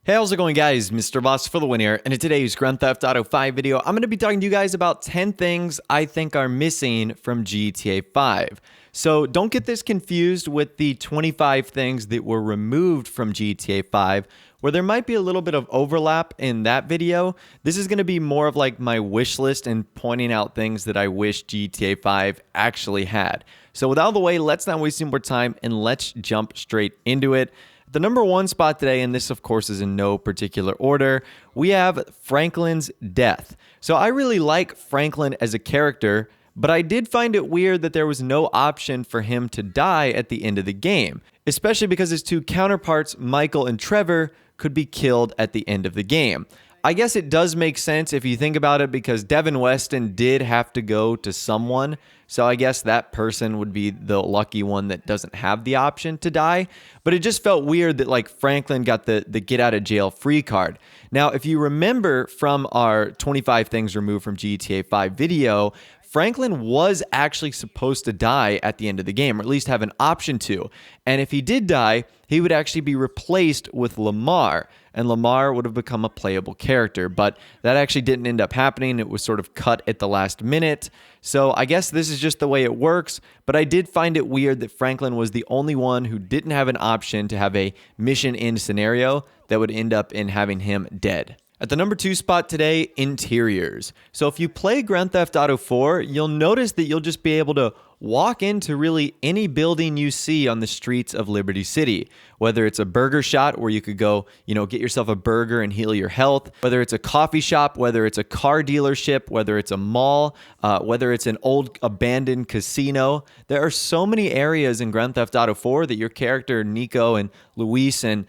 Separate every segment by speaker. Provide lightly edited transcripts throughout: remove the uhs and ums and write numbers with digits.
Speaker 1: Hey, how's it going, guys? Mr. Boss for the win here, and in today's Grand Theft Auto 5 video, I'm going to be talking to you guys about 10 things I think are missing from GTA 5. So don't get this confused with the 25 things that were removed from GTA 5, where there might be a little bit of overlap in that video. This is going to be more of like my wish list and pointing out things that I wish GTA 5 actually had. So with out of the way, let's not waste any more time and let's jump straight into it. The number one spot today, and this of course is in no particular order, we have Franklin's death. So I really like Franklin as a character, but I did find it weird that there was no option for him to die at the end of the game, especially because his two counterparts, Michael and Trevor, could be killed at the end of the game. I guess it does make sense if you think about it, because Devin Weston did have to go to someone, so I guess that person would be the lucky one that doesn't have the option to die. But it just felt weird that like Franklin got the get out of jail free card. Now, if you remember from our 25 things removed from GTA 5 video, Franklin was actually supposed to die at the end of the game, or at least have an option to. And if he did die, he would actually be replaced with Lamar, and Lamar would have become a playable character. But that actually didn't end up happening. It was sort of cut at the last minute. So I guess this is just the way it works, but I did find it weird that Franklin was the only one who didn't have an option to have a mission end scenario that would end up in having him dead. At the number 2 spot today, interiors. So if you play Grand Theft Auto 4, you'll notice that you'll just be able to walk into really any building you see on the streets of Liberty City. Whether it's a burger shop where you could go, get yourself a burger and heal your health. Whether it's a coffee shop, whether it's a car dealership, whether it's a mall, whether it's an old abandoned casino. There are so many areas in Grand Theft Auto 4 that your character, Nico and Luis and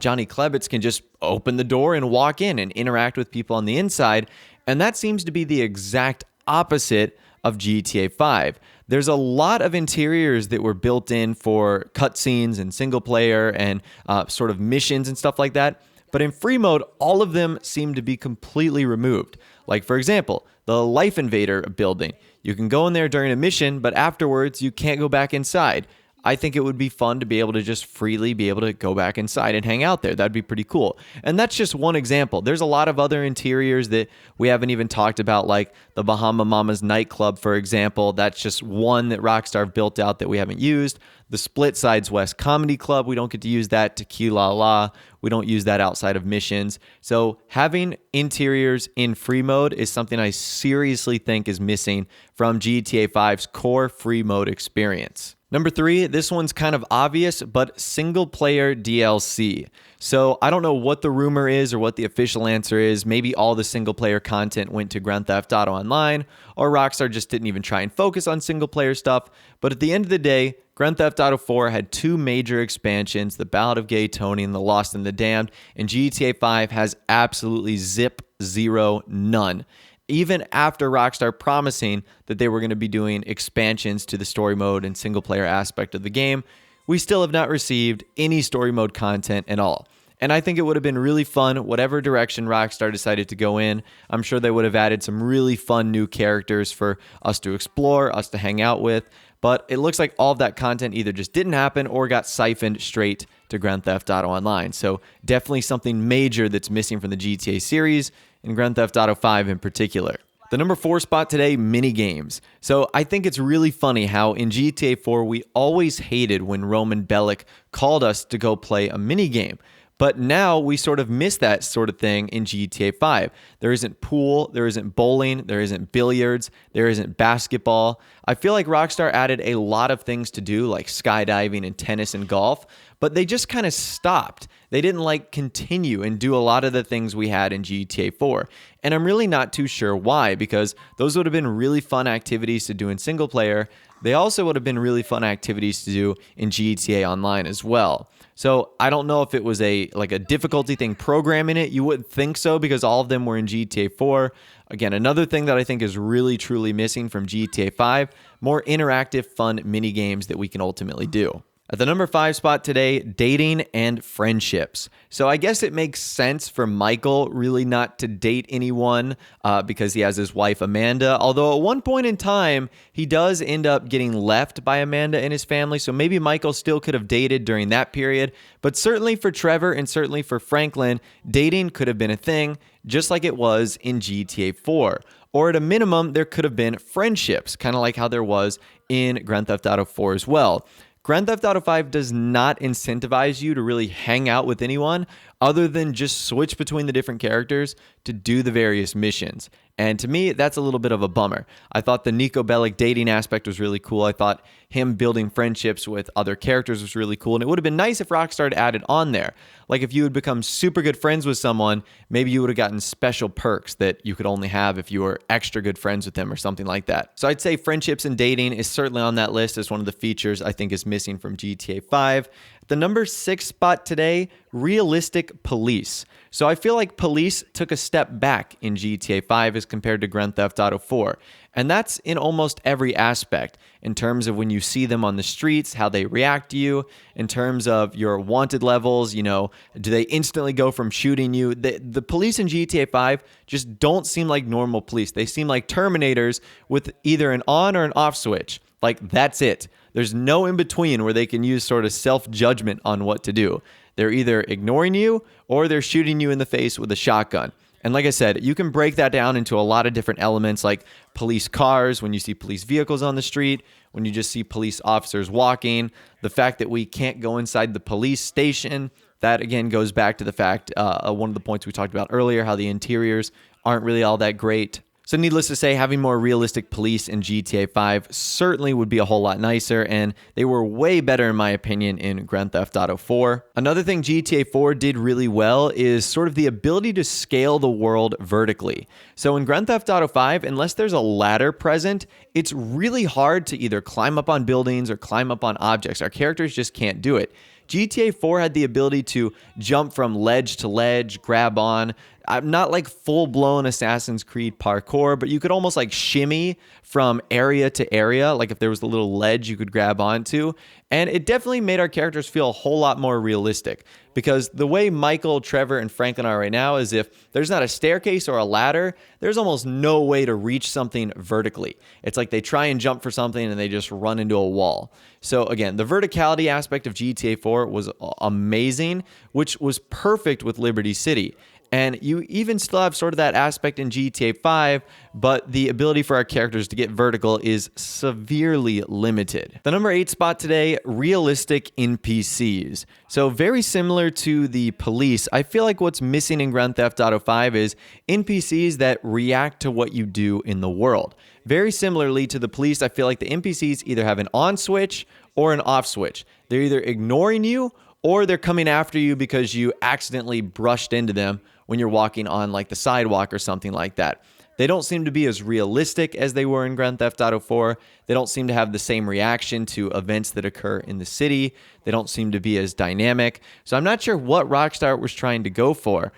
Speaker 1: Johnny Klebitz, can just open the door and walk in and interact with people on the inside. And that seems to be the exact opposite of GTA 5. There's a lot of interiors that were built in for cutscenes and single player and sort of missions and stuff like that. But in free mode, all of them seem to be completely removed. Like, for example, the Life Invader building. You can go in there during a mission, but afterwards you can't go back inside. I think it would be fun to be able to just freely be able to go back inside and hang out there. That'd be pretty cool. And that's just one example. There's a lot of other interiors that we haven't even talked about, like the Bahama Mamas nightclub, for example. That's just one that Rockstar built out that we haven't used. The Split Sides West Comedy Club, we don't get to use that. Tequila La, we don't use that outside of missions. So having interiors in free mode is something I seriously think is missing from GTA 5's core free mode experience. Number 3, this one's kind of obvious, but single player DLC. So I don't know what the rumor is or what the official answer is. Maybe all the single player content went to Grand Theft Auto Online, or Rockstar just didn't even try and focus on single player stuff. But at the end of the day, Grand Theft Auto 4 had 2 major expansions, the Ballad of Gay Tony and the Lost and the Damned, and GTA 5 has absolutely zero, none. Even after Rockstar promising that they were going to be doing expansions to the story mode and single player aspect of the game, we still have not received any story mode content at all. And I think it would have been really fun, whatever direction Rockstar decided to go in. I'm sure they would have added some really fun new characters for us to explore, us to hang out with. But it looks like all of that content either just didn't happen or got siphoned straight to Grand Theft Auto Online. So definitely something major that's missing from the GTA series, and Grand Theft Auto 5 in particular. The number 4 spot today, Minigames. So I think it's really funny how in GTA 4 we always hated when Roman Bellic called us to go play a minigame. But now we sort of miss that sort of thing in GTA 5. There isn't pool, there isn't bowling, there isn't billiards, there isn't basketball. I feel like Rockstar added a lot of things to do, like skydiving and tennis and golf, but they just kind of stopped. They didn't continue and do a lot of the things we had in GTA 4. And I'm really not too sure why, because those would have been really fun activities to do in single player. They also would have been really fun activities to do in GTA Online as well. So I don't know if it was a difficulty thing programming it. You wouldn't think so, because all of them were in GTA 4. Again, another thing that I think is really truly missing from GTA 5, more interactive, fun mini games that we can ultimately do. At the number 5 spot today, dating and friendships. So I guess it makes sense for Michael really not to date anyone because he has his wife Amanda. Although at one point in time, he does end up getting left by Amanda and his family. So maybe Michael still could have dated during that period. But certainly for Trevor and certainly for Franklin, dating could have been a thing, just like it was in GTA 4. Or at a minimum, there could have been friendships, kind of like how there was in Grand Theft Auto 4 as well. Grand Theft Auto 5 does not incentivize you to really hang out with anyone other than just switch between the different characters to do the various missions. And to me, that's a little bit of a bummer. I thought the Nico Bellic dating aspect was really cool. I thought him building friendships with other characters was really cool. And it would have been nice if Rockstar had added on there. Like if you had become super good friends with someone, maybe you would have gotten special perks that you could only have if you were extra good friends with them or something like that. So I'd say friendships and dating is certainly on that list as one of the features I think is missing from GTA 5. The number 6 spot today, realistic police. So I feel like police took a step back in GTA 5 as compared to Grand Theft Auto 4. And that's in almost every aspect, in terms of when you see them on the streets, how they react to you, in terms of your wanted levels, do they instantly go from shooting you? The police in GTA 5 just don't seem like normal police. They seem like Terminators with either an on or an off switch. Like, that's it. There's no in between where they can use sort of self-judgment on what to do. They're either ignoring you or they're shooting you in the face with a shotgun. And like I said, you can break that down into a lot of different elements, like police cars, when you see police vehicles on the street, when you just see police officers walking, the fact that we can't go inside the police station. That, again, goes back to the fact, one of the points we talked about earlier, how the interiors aren't really all that great. So needless to say, having more realistic police in GTA 5 certainly would be a whole lot nicer, and they were way better in my opinion in Grand Theft Auto 4. Another thing GTA 4 did really well is sort of the ability to scale the world vertically. So in Grand Theft Auto 5, unless there's a ladder present, it's really hard to either climb up on buildings or climb up on objects. Our characters just can't do it. GTA 4 had the ability to jump from ledge to ledge, grab on. Not like full-blown Assassin's Creed parkour, but you could almost like shimmy from area to area, like if there was a little ledge you could grab onto. And it definitely made our characters feel a whole lot more realistic, because the way Michael, Trevor, and Franklin are right now is if there's not a staircase or a ladder, there's almost no way to reach something vertically. It's like they try and jump for something and they just run into a wall. So again, the verticality aspect of GTA 4 was amazing, which was perfect with Liberty City. And you even still have sort of that aspect in GTA 5, but the ability for our characters to get vertical is severely limited. The number 8 spot today, realistic NPCs. So very similar to the police, I feel like what's missing in Grand Theft Auto 5 is NPCs that react to what you do in the world. Very similarly to the police, I feel like the NPCs either have an on switch or an off switch. They're either ignoring you or they're coming after you because you accidentally brushed into them when you're walking on like the sidewalk or something like that. They don't seem to be as realistic as they were in Grand Theft Auto 4. They don't seem to have the same reaction to events that occur in the city. They don't seem to be as dynamic. So I'm not sure what Rockstar was trying to go for.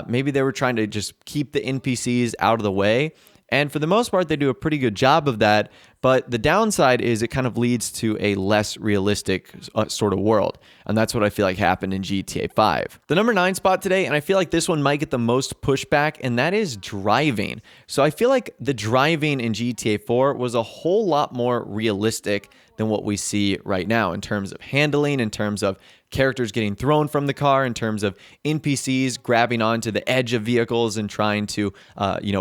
Speaker 1: Maybe they were trying to just keep the NPCs out of the way. And for the most part, they do a pretty good job of that. But the downside is it kind of leads to a less realistic sort of world. And that's what I feel like happened in GTA 5. The number 9 spot today, and I feel like this one might get the most pushback, and that is driving. So I feel like the driving in GTA 4 was a whole lot more realistic than what we see right now in terms of handling, in terms of characters getting thrown from the car, in terms of NPCs grabbing onto the edge of vehicles and trying to,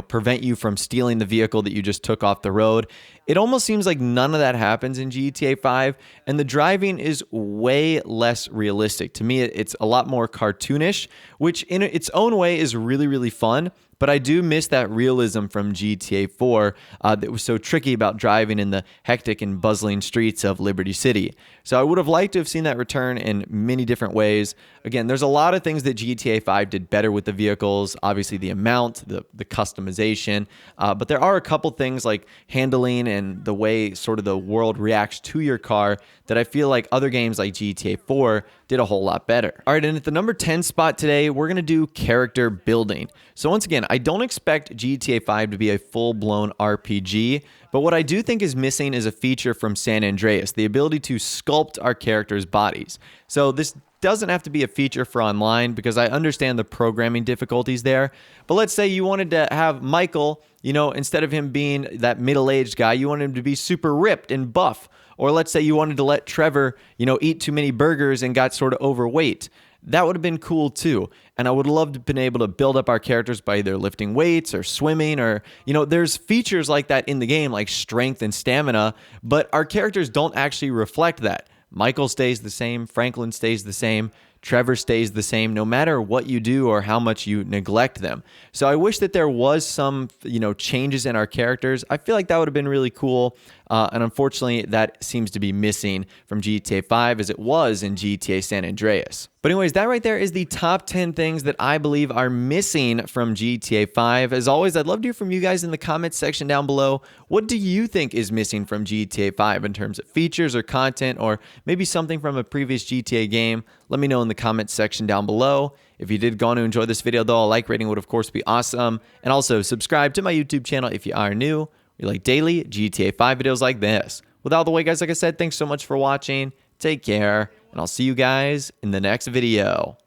Speaker 1: prevent you from stealing the vehicle that you just took off the road. It almost seems like none of that happens in GTA 5, and the driving is way less realistic. To me, it's a lot more cartoonish, which in its own way is really, really fun. But I do miss that realism from GTA 4 that was so tricky about driving in the hectic and bustling streets of Liberty City. So I would have liked to have seen that return in many different ways. Again, there's a lot of things that GTA 5 did better with the vehicles. Obviously, the amount, the customization. But there are a couple things like handling and the way sort of the world reacts to your car that I feel like other games like GTA 4 did a whole lot better. All right, and at the number 10 spot today, we're going to do character building. So once again, I don't expect GTA 5 to be a full-blown RPG, But what I do think is missing is a feature from San Andreas, the ability to sculpt our characters' bodies. So this doesn't have to be a feature for online because I understand the programming difficulties there. But let's say you wanted to have Michael, instead of him being that middle-aged guy, you wanted him to be super ripped and buff. Or let's say you wanted to let Trevor, eat too many burgers and got sort of overweight. That would have been cool too. And I would love to have been able to build up our characters by either lifting weights or swimming or, there's features like that in the game, like strength and stamina, but our characters don't actually reflect that. Michael stays the same, Franklin stays the same, Trevor stays the same no matter what you do or how much you neglect them. So I wish that there was some, changes in our characters. I feel like that would have been really cool. And unfortunately, that seems to be missing from GTA 5 as it was in GTA San Andreas. But anyways, that right there is the top 10 things that I believe are missing from GTA 5. As always, I'd love to hear from you guys in the comments section down below. What do you think is missing from GTA 5 in terms of features or content or maybe something from a previous GTA game? Let me know in the comments section down below. If you did go on to enjoy this video though, a like rating would of course be awesome. And also subscribe to my YouTube channel if you are new. We like daily GTA 5 videos like this. With all the way, guys, like I said, thanks so much for watching. Take care, and I'll see you guys in the next video.